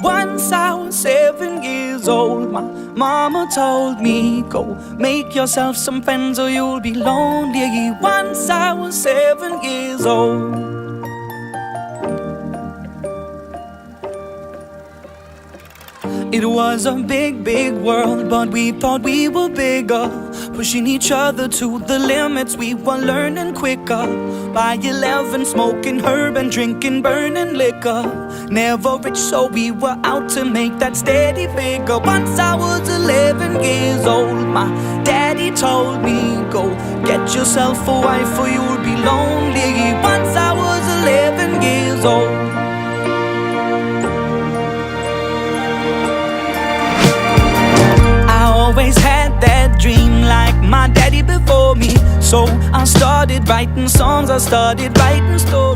Once I was 7 years old, my mama told me, go make yourself some friends or you'll be lonely. Once I was 7 years old. It was a big, big world, but we thought we were bigger, pushing each other to the limits. We were learning quicker. By 11, smoking herb and drinking burning liquor. Never rich, so we were out to make that steady figure. Once I was 11 years old, my daddy told me, go get yourself a wife or you'll be lonely. Once I was 11 years old. Always had that dream like my daddy before me, so I started writing songs, I started writing stories.